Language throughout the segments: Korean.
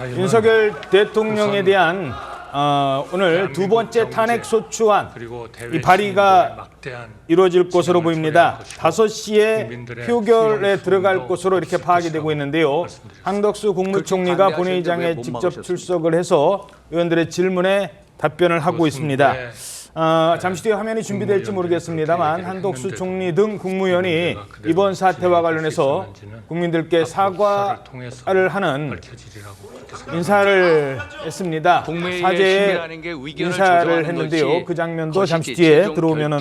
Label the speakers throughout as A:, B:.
A: 윤석열 대통령에 대한 오늘 두 번째 탄핵소추안 이 발의가 이루어질 것으로 보입니다. 5시에 표결에 들어갈 것으로 이렇게 파악이 되고 있는데요. 한덕수 국무총리가 본회의장에 직접 출석을 해서 의원들의 질문에 답변을 하고 있습니다. 잠시 뒤에 화면이 준비될지 모르겠습니다만 한덕수 총리 등 국무위원이 이번 사태와 관련해서 국민들께 사과를 하는 인사를 했습니다. 사죄의 인사를 했는데요. 그 장면도 잠시 뒤에 들어오면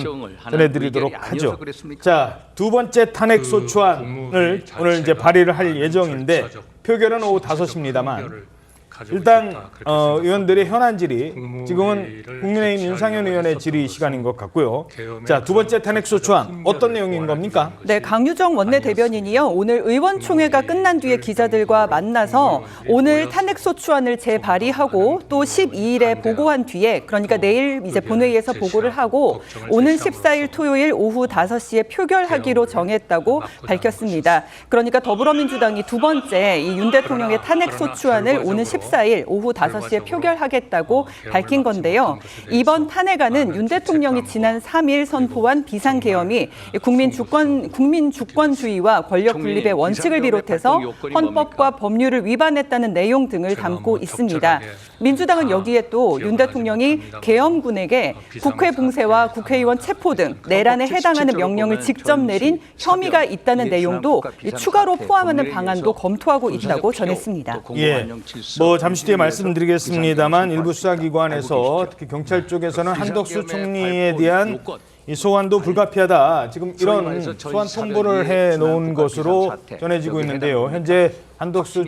A: 전해드리도록 하죠. 자, 두 번째 탄핵소추안을 오늘 이제 발의를 할 예정인데 표결은 오후 5시입니다만 일단 의원들의 현안 질의, 지금은 국민의힘 윤상현 의원의 질의 시간인 것 같고요. 자, 두 번째 탄핵소추안 어떤 내용인 겁니까?
B: 네, 강유정 원내대변인이요. 오늘 의원총회가 끝난 뒤에 기자들과 만나서 오늘 탄핵소추안을 재발의하고 또 12일에 보고한 뒤에, 그러니까 내일 이제 본회의에서 보고를 하고 오는 14일 토요일 오후 5시에 표결하기로 정했다고 밝혔습니다. 그러니까 더불어민주당이 두 번째 이 윤 대통령의 탄핵소추안을 오는 14일 오후 5시에 표결하겠다고 밝힌 건데요. 이번 탄핵안은 윤 대통령이 지난 3일 선포한 비상계엄이 국민 주권주의와 권력 분립의 원칙을 비롯해서 헌법과 법률을 위반했다는 내용 등을 담고 있습니다. 민주당은 여기에 또 윤 대통령이 계엄군에게 국회 봉쇄와 국회의원 체포 등 내란에 해당하는 명령을 직접 내린 혐의가 있다는 내용도 추가로 포함하는 방안도 검토하고 있다고 전했습니다.
A: 예, 잠시 뒤에 말씀드리겠습니다만 일부 수사기관에서 특히 경찰 쪽에서는 한덕수 총리에 대한 이 소환도 불가피하다. 지금 이런 소환 통보를 해놓은 것으로 전해지고 있는데요. 현재 한덕수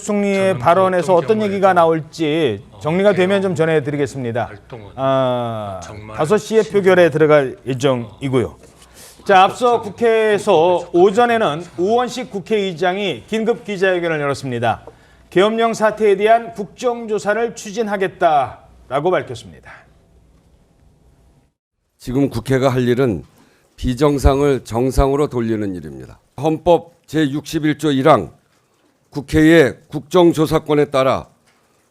A: 총리의 발언에서 어떤 얘기가 나올지 정리가 되면 좀 전해드리겠습니다. 5시에 표결에 들어갈 예정이고요. 자, 앞서 국회에서 오전에는 우원식 국회의장이 긴급 기자회견을 열었습니다. 계엄령 사태에 대한 국정조사를 추진하겠다라고 밝혔습니다.
C: 지금 국회가 할 일은 비정상을 정상으로 돌리는 일입니다. 헌법 제61조 1항 국회의 국정조사권에 따라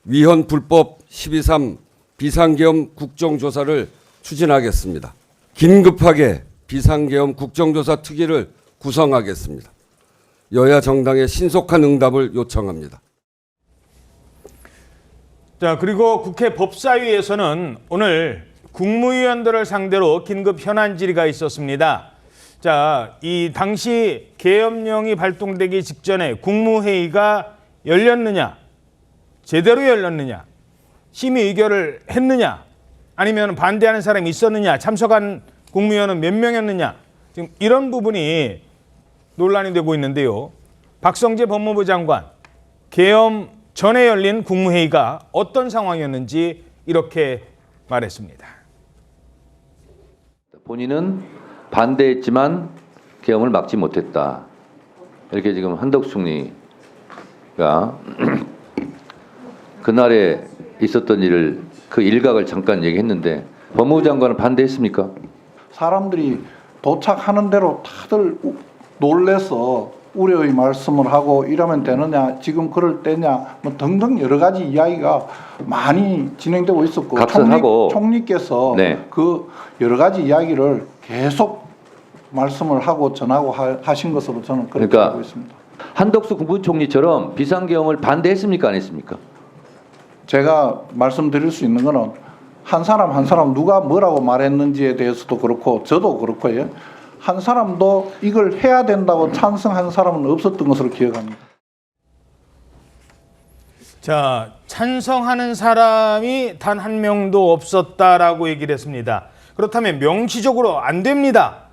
C: 위헌 불법 12.3 비상계엄 국정조사를 추진하겠습니다. 긴급하게 비상계엄 국정조사 특위를 구성하겠습니다. 여야 정당의 신속한 응답을 요청합니다.
A: 자, 그리고 국회 법사위에서는 오늘 국무위원들을 상대로 긴급 현안 질의가 있었습니다. 자, 이 당시 계엄령이 발동되기 직전에 국무회의가 열렸느냐, 제대로 열렸느냐, 심의 의결을 했느냐, 아니면 반대하는 사람이 있었느냐, 참석한 국무위원은 몇 명이었느냐, 지금 이런 부분이 논란이 되고 있는데요. 박성재 법무부 장관, 계엄 전에 열린 국무회의가 어떤 상황이었는지 이렇게 말했습니다.
D: 본인은 반대했지만 계엄을 막지 못했다. 이렇게 지금 한덕수 총리가 그날에 있었던 일을 그 일각을 잠깐 얘기했는데 법무부 장관은 반대했습니까?
E: 사람들이 도착하는 대로 다들 놀래서 우려의 말씀을 하고 이러면 되느냐, 지금 그럴 때냐, 뭐 등등 여러 가지 이야기가 많이 진행되고 있었고,
D: 각설하고
E: 총리께서
D: 네.
E: 그 여러 가지 이야기를 계속 말씀을 하고 전하고 하신 것으로 저는 그렇게 알고 있습니다.
D: 한덕수 국무총리처럼 비상계엄을 반대했습니까, 안 했습니까?
E: 제가 말씀드릴 수 있는 거는 한 사람 한 사람 누가 뭐라고 말했는지에 대해서도 그렇고 저도 그렇고요. 한 사람도 이걸 해야 된다고 찬성한 사람은 없었던 것으로 기억합니다.
A: 자, 찬성하는 사람이 단 한 명도 없었다라고 얘기를 했습니다. 그렇다면 명시적으로 안 됩니다.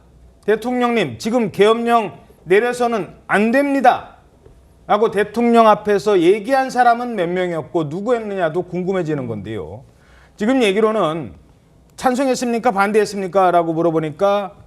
A: 대통령님, 지금 계엄령 내려서는 안 됩니다. 라고 대통령 앞에서 얘기한 사람은 몇 명이었고 누구 했느냐도 궁금해지는 건데요. 지금 얘기로는 찬성했습니까? 반대했습니까? 라고 물어보니까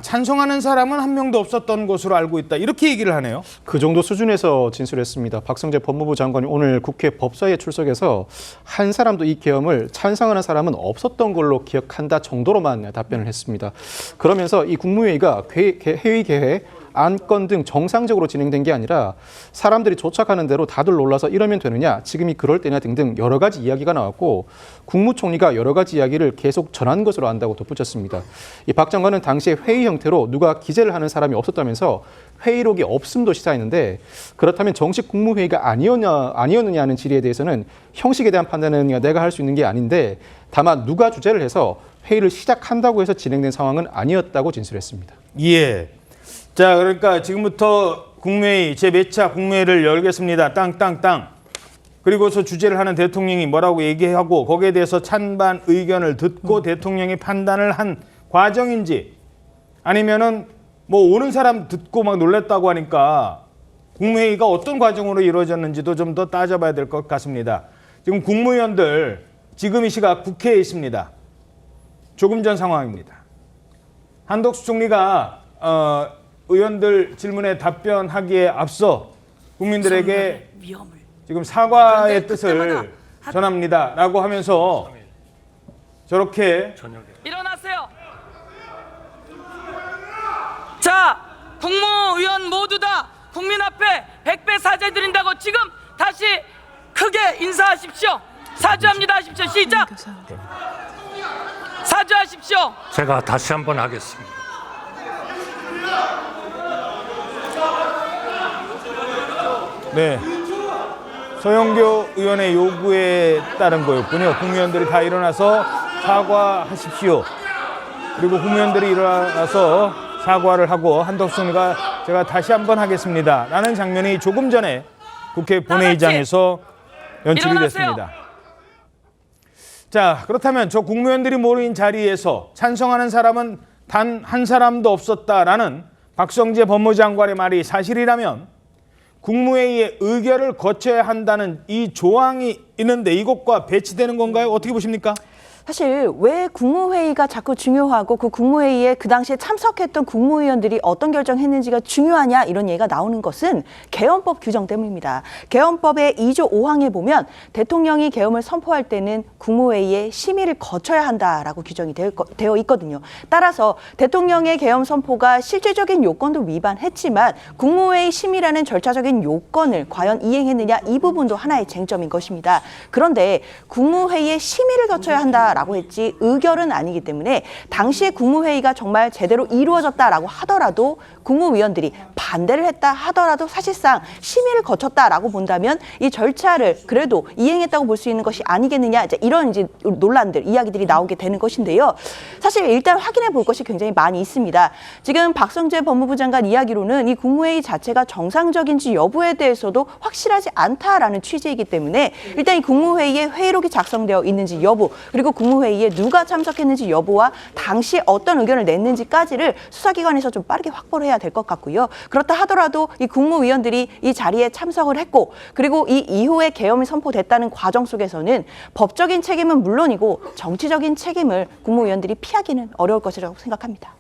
A: 찬성하는 사람은 한 명도 없었던 것으로 알고 있다. 이렇게 얘기를 하네요.
F: 그 정도 수준에서 진술했습니다. 박성재 법무부 장관이 오늘 국회 법사위에 출석해서 한 사람도 이 계엄을 찬성하는 사람은 없었던 걸로 기억한다 정도로만 답변을 했습니다. 그러면서 이 국무회의가 회의 계획 안건 등 정상적으로 진행된 게 아니라 사람들이 조착하는 대로 다들 놀라서 이러면 되느냐, 지금이 그럴 때냐 등등 여러 가지 이야기가 나왔고 국무총리가 여러 가지 이야기를 계속 전한 것으로 안다고 덧붙였습니다. 이 박 장관은 당시에 회의 형태로 누가 기재를 하는 사람이 없었다면서 회의록이 없음도 시사했는데 그렇다면 정식 국무회의가 아니었느냐 하는 질의에 대해서는 형식에 대한 판단은 내가 할 수 있는 게 아닌데 다만 누가 주재를 해서 회의를 시작한다고 해서 진행된 상황은 아니었다고 진술했습니다.
A: 예. 자, 그러니까 지금부터 국무회의 제4 차 국무회의를 열겠습니다. 땅땅땅. 그리고서 주재를 하는 대통령이 뭐라고 얘기하고 거기에 대해서 찬반 의견을 듣고 대통령이 판단을 한 과정인지 아니면은 뭐 오는 사람 듣고 막 놀랬다고 하니까 국무회의가 어떤 과정으로 이루어졌는지도 좀 더 따져봐야 될 것 같습니다. 지금 국무위원들 지금 이 시각 국회에 있습니다. 조금 전 상황입니다. 한덕수 총리가 의원들 질문에 답변하기에 앞서 국민들에게 지금 사과의 뜻을 전합니다라고 하면서 저렇게
G: 일어나세요. 자, 국무위원 모두 다 국민 앞에 100배 사죄드린다고 지금 다시 크게 인사하십시오. 사죄합니다 하십시오. 시작. 사죄하십시오.
H: 제가 다시 한번 하겠습니다.
A: 네. 서영교 의원의 요구에 따른 거였군요. 국무위원들이 다 일어나서 사과하십시오. 그리고 국무위원들이 일어나서 사과를 하고 한덕수 총리가 제가 다시 한번 하겠습니다. 라는 장면이 조금 전에 국회 본회의장에서 연출이 됐습니다. 자, 그렇다면 저 국무위원들이 모인 자리에서 찬성하는 사람은 단 한 사람도 없었다라는 박성재 법무장관의 말이 사실이라면 국무회의의 의결을 거쳐야 한다는 이 조항이 있는데 이것과 배치되는 건가요? 어떻게 보십니까?
I: 사실 왜 국무회의가 자꾸 중요하고 그 국무회의에 그 당시에 참석했던 국무위원들이 어떤 결정했는지가 중요하냐 이런 얘기가 나오는 것은 계엄법 규정 때문입니다. 계엄법의 2조 5항에 보면 대통령이 계엄을 선포할 때는 국무회의의 심의를 거쳐야 한다라고 규정이 되어 있거든요. 따라서 대통령의 계엄 선포가 실질적인 요건도 위반했지만 국무회의 심의라는 절차적인 요건을 과연 이행했느냐 이 부분도 하나의 쟁점인 것입니다. 그런데 국무회의의 심의를 거쳐야 한다라고 했지 의결은 아니기 때문에 당시에 국무회의가 정말 제대로 이루어졌다라고 하더라도 국무위원들이 반대를 했다 하더라도 사실상 심의를 거쳤다라고 본다면 이 절차를 그래도 이행했다고 볼 수 있는 것이 아니겠느냐 이런 이제 논란들 이야기들이 나오게 되는 것인데요. 사실 일단 확인해 볼 것이 굉장히 많이 있습니다. 지금 박성재 법무부 장관 이야기로는 이 국무회의 자체가 정상적인지 여부에 대해서도 확실하지 않다라는 취지이기 때문에 일단 이 국무회의에 회의록이 작성되어 있는지 여부 그리고 국무회의에 누가 참석했는지 여부와 당시 어떤 의견을 냈는지까지를 수사기관에서 좀 빠르게 확보를 해야 될 것 같고요. 그렇다 하더라도 이 국무위원들이 이 자리에 참석을 했고 그리고 이 이후에 계엄이 선포됐다는 과정 속에서는 법적인 책임은 물론이고 정치적인 책임을 국무위원들이 피하기는 어려울 것이라고 생각합니다.